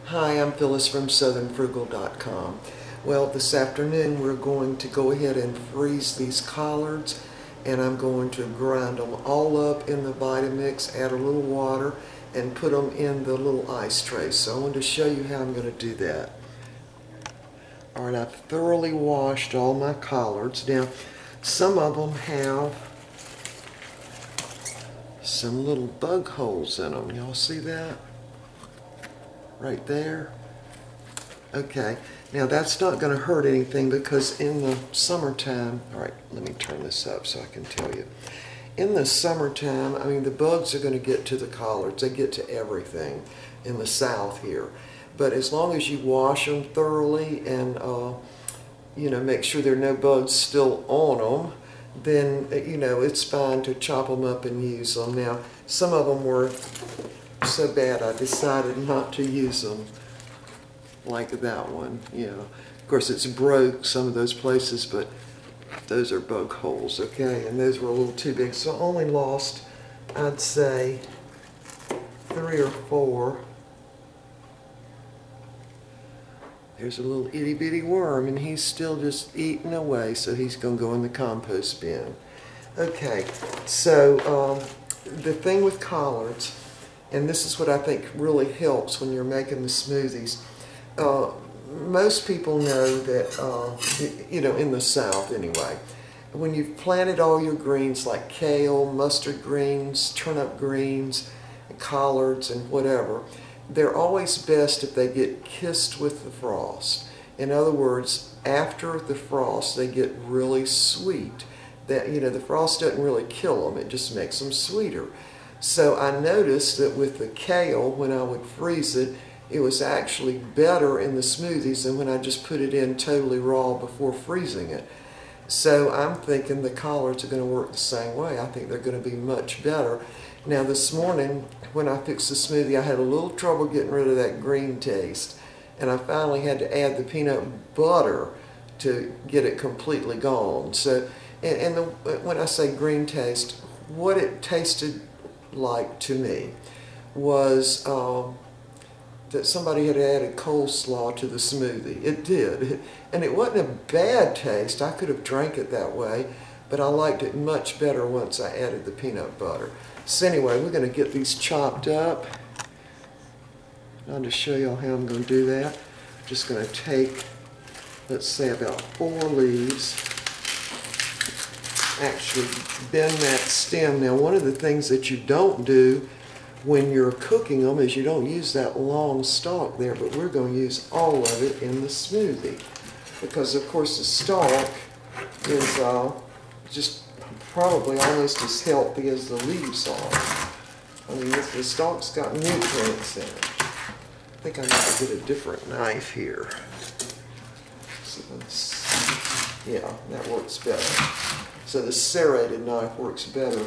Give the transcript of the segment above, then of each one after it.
Hi, I'm Phyllis from southernfrugal.com. Well, this afternoon we're going to go ahead and freeze these collards, and I'm going to grind them all up in the Vitamix, add a little water, and put them in the little ice tray. So I wanted to show you how I'm going to do that. Alright, I've thoroughly washed all my collards. Now, some of them have some little bug holes in them. Y'all see that? Right there. Okay, now that's not going to hurt anything because in the summertime, all right, let me turn this up so I can tell you. In the summertime, I mean, the bugs are going to get to the collards. They get to everything in the south here. But as long as you wash them thoroughly and, make sure there are no bugs still on them, then, it's fine to chop them up and use them. Now, some of them were so bad I decided not to use them, like that one. Of course it's broke some of those places, but those are bug holes, okay, and those were a little too big, so I only lost, I'd say, 3 or 4. There's a little itty bitty worm and he's still just eating away, so he's going to go in the compost bin. Okay, so the thing with collards, and this is what I think really helps when you're making the smoothies. Most people know that, in the South anyway, when you've planted all your greens like kale, mustard greens, turnip greens, collards, and whatever, they're always best if they get kissed with the frost. In other words, after the frost, they get really sweet. That, the frost doesn't really kill them, it just makes them sweeter. So I noticed that with the kale, when I would freeze it, it was actually better in the smoothies than when I just put it in totally raw before freezing it. So I'm thinking the collards are going to work the same way. I think they're going to be much better. Now this morning, when I fixed the smoothie, I had a little trouble getting rid of that green taste. And I finally had to add the peanut butter to get it completely gone. So, when I say green taste, what it tasted like to me was that somebody had added coleslaw to the smoothie. It did, and it wasn't a bad taste. I could have drank it that way, but I liked it much better once I added the peanut butter. So anyway, we're going to get these chopped up. I'll just show y'all how I'm going to do that. I'm just going to take, let's say, about 4 leaves. Actually bend that stem. Now, one of the things that you don't do when you're cooking them is you don't use that long stalk there, but we're going to use all of it in the smoothie because, of course, the stalk is just probably almost as healthy as the leaves are. I mean, the stalk's got nutrients in it. I think I need to get a different knife here. So yeah, that works better. So the serrated knife works better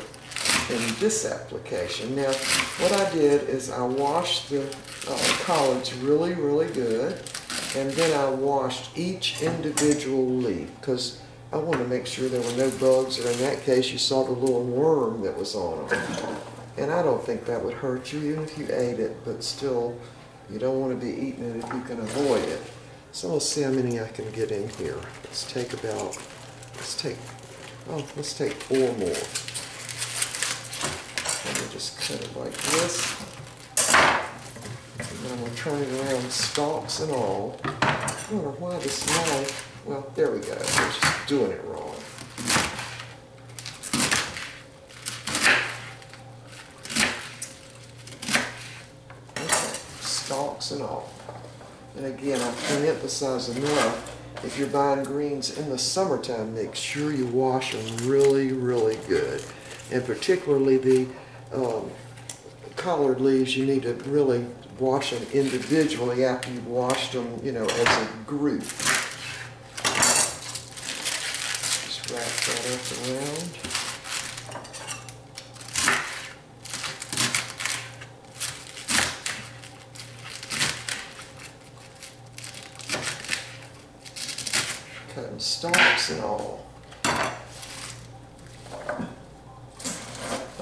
in this application. Now, what I did is I washed the collards really, really good, and then I washed each individual leaf because I want to make sure there were no bugs, or in that case, you saw the little worm that was on them. And I don't think that would hurt you, even if you ate it, but still, you don't want to be eating it if you can avoid it. So let's see how many I can get in here. Let's take 4 more. Let me just cut it like this. And then I'm going to turn it around, stalks and all. I don't know why this knife, well, there we go. I'm just doing it wrong. Okay, stalks and all. And again, I can't emphasize enough, if you're buying greens in the summertime, make sure you wash them really, really good. And particularly the collard leaves, you need to really wash them individually after you've washed them, as a group. Just wrap that up around. Cutting stalks and all.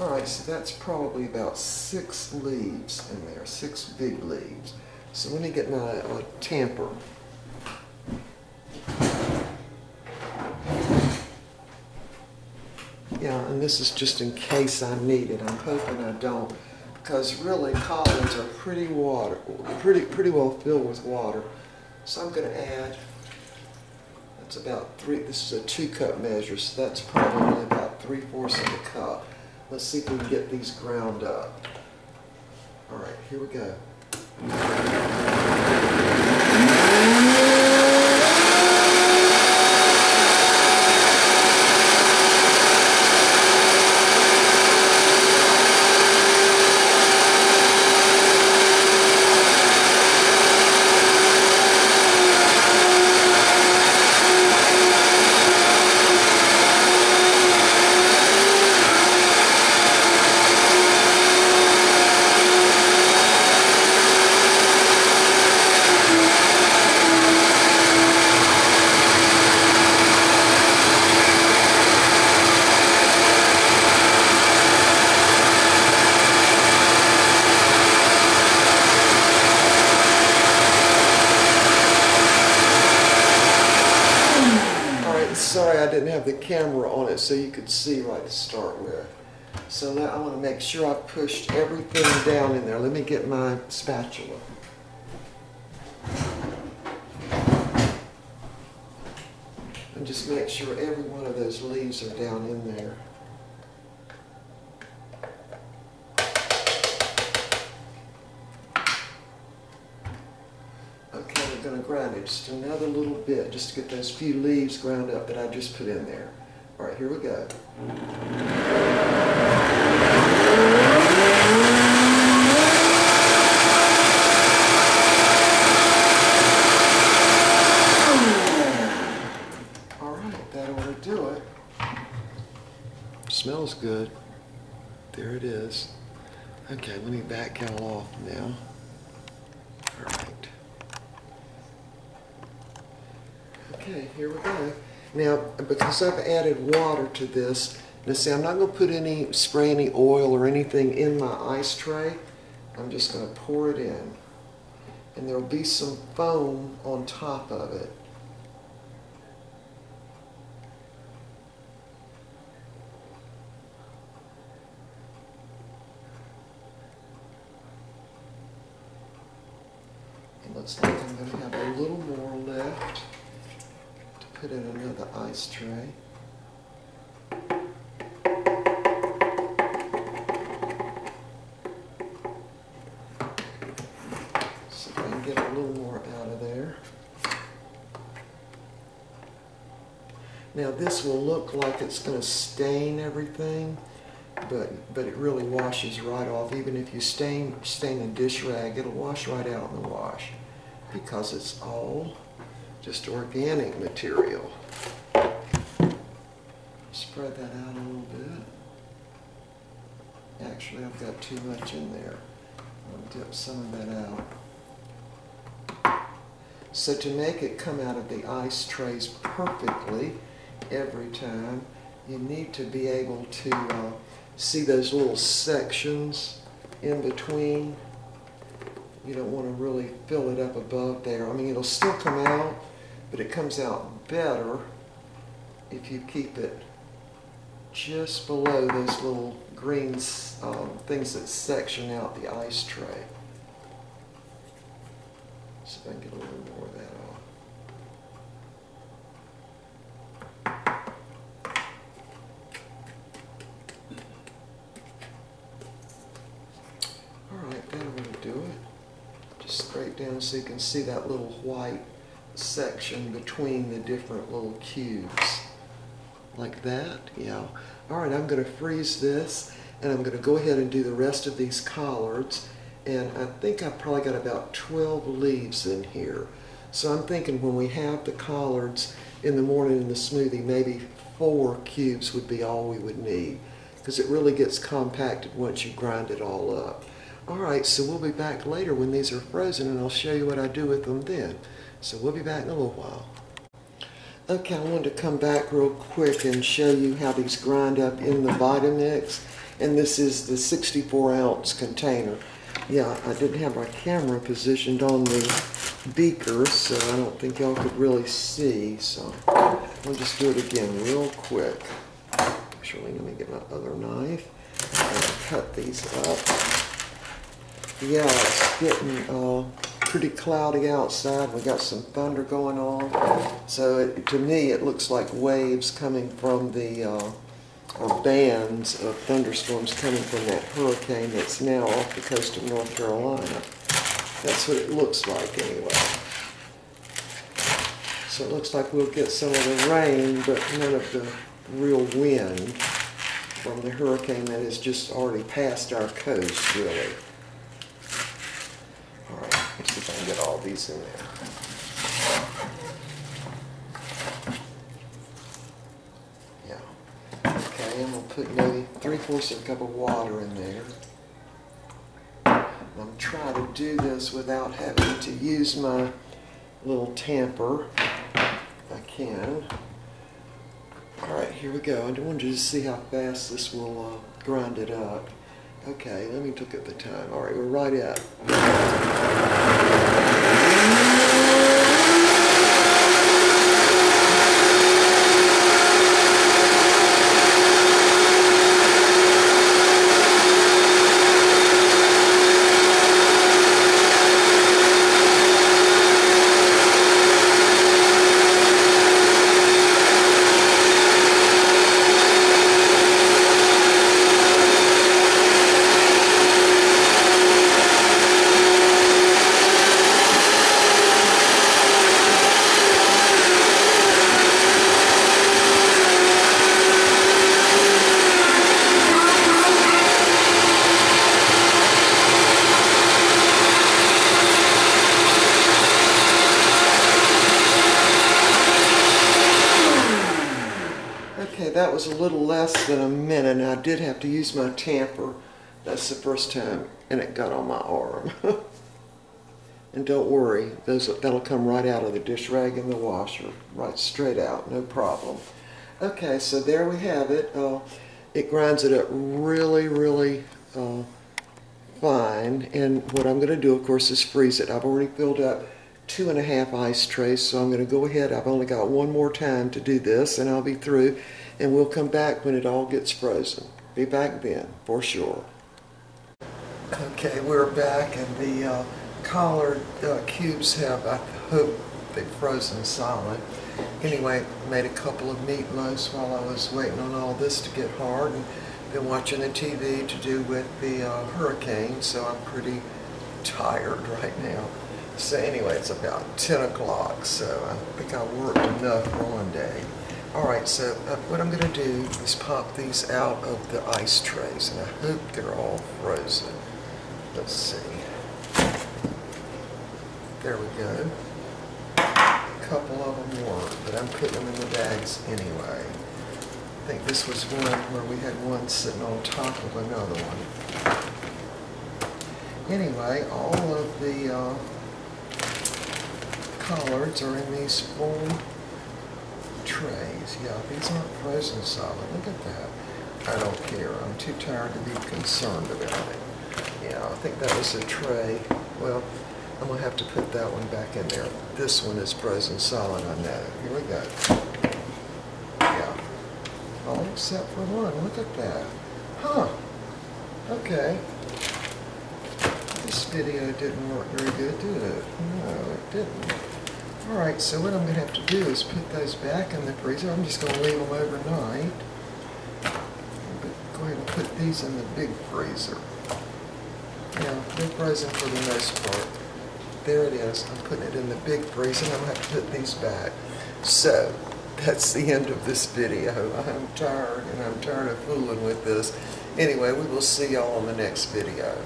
Alright, so that's probably about 6 leaves in there, 6 big leaves. So let me get my tamper. Yeah, and this is just in case I need it. I'm hoping I don't, because really collards are pretty well filled with water. So I'm going to add, that's about this is a 2-cup measure, so that's probably about 3/4 of a cup. Let's see if we can get these ground up. All right, here we go. Sorry, I didn't have the camera on it so you could see right to start with. So now I want to make sure I've pushed everything down in there. Let me get my spatula. And just make sure every one of those leaves are down in there. Okay, we're going to grind it just another little bit, just to get those few leaves ground up that I just put in there. All right, here we go. All right, that ought to do it. Smells good. There it is. Okay, let me back y'all off now. All right. Okay, here we go. Now, because I've added water to this, now see, I'm not going to spray any oil or anything in my ice tray. I'm just going to pour it in. And there will be some foam on top of it. It looks like I'm going to have a little more left. Put in another ice tray. So I can get a little more out of there. Now this will look like it's going to stain everything, but it really washes right off. Even if you stain a dish rag, it'll wash right out in the wash because it's all just organic material. Spread that out a little bit. Actually, I've got too much in there. I'll dip some of that out. So to make it come out of the ice trays perfectly every time, you need to be able to see those little sections in between. You don't want to really fill it up above there. I mean, it'll still come out, but it comes out better if you keep it just below those little green things that section out the ice tray. So if I can get a little more of that off. Alright, that ought to do it. Just scrape down so you can see that little white section between the different little cubes. Like that, yeah. Alright, I'm going to freeze this, and I'm going to go ahead and do the rest of these collards. And I think I've probably got about 12 leaves in here. So I'm thinking when we have the collards in the morning in the smoothie, maybe 4 cubes would be all we would need, because it really gets compacted once you grind it all up. Alright, so we'll be back later when these are frozen, and I'll show you what I do with them then. So we'll be back in a little while. Okay, I wanted to come back real quick and show you how these grind up in the Vitamix. And this is the 64-ounce container. Yeah, I didn't have my camera positioned on the beaker, so I don't think y'all could really see. So we'll just do it again real quick. Actually, let me get my other knife and cut these up. Yeah, it's getting pretty cloudy outside. We got some thunder going on. So to me, it looks like waves coming from the or bands of thunderstorms coming from that hurricane that's now off the coast of North Carolina. That's what it looks like anyway. So it looks like we'll get some of the rain, but none of the real wind from the hurricane that has just already passed our coast, really. All right, let's see if I can get all these in there. And we'll put maybe 3/4 of a cup of water in there. I'm trying to do this without having to use my little tamper, if I can. Alright, here we go. I wanted you to see how fast this will grind it up. Okay, let me look at the time. Alright, we're right at. That was a little less than a minute, and I did have to use my tamper. That's the first time, and it got on my arm. And don't worry, that'll come right out of the dish rag in the washer, right straight out, no problem. Okay, so there we have it. It grinds it up really, really fine, and what I'm going to do, of course, is freeze it. I've already filled up 2½ ice trays, so I'm going to go ahead. I've only got one more time to do this, and I'll be through. And we'll come back when it all gets frozen. Be back then, for sure. Okay, we're back, and the collard cubes have, I hope, they've frozen solid. Anyway, made a couple of meatloaves while I was waiting on all this to get hard, and been watching the TV to do with the hurricane, so I'm pretty tired right now. So anyway, it's about 10 o'clock, so I think I worked enough for one day. Alright, so what I'm going to do is pop these out of the ice trays, and I hope they're all frozen. Let's see. There we go. A couple of them weren't, but I'm putting them in the bags anyway. I think this was one where we had one sitting on top of another one. Anyway, all of the collards are in these full trays. Yeah, these aren't frozen solid. Look at that. I don't care. I'm too tired to be concerned about it. Yeah, I think that was a tray. Well, I'm going to have to put that one back in there. This one is frozen solid, I know. Here we go. Yeah. All except for one. Look at that. Huh. Okay. This video didn't work very good, did it? No, it didn't. Alright, so what I'm going to have to do is put those back in the freezer. I'm just going to leave them overnight. Go ahead and put these in the big freezer. Yeah, they're frozen for the most part. There it is. I'm putting it in the big freezer, and I'm going to have to put these back. So, that's the end of this video. I'm tired, and I'm tired of fooling with this. Anyway, we will see y'all on the next video.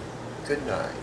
Good night.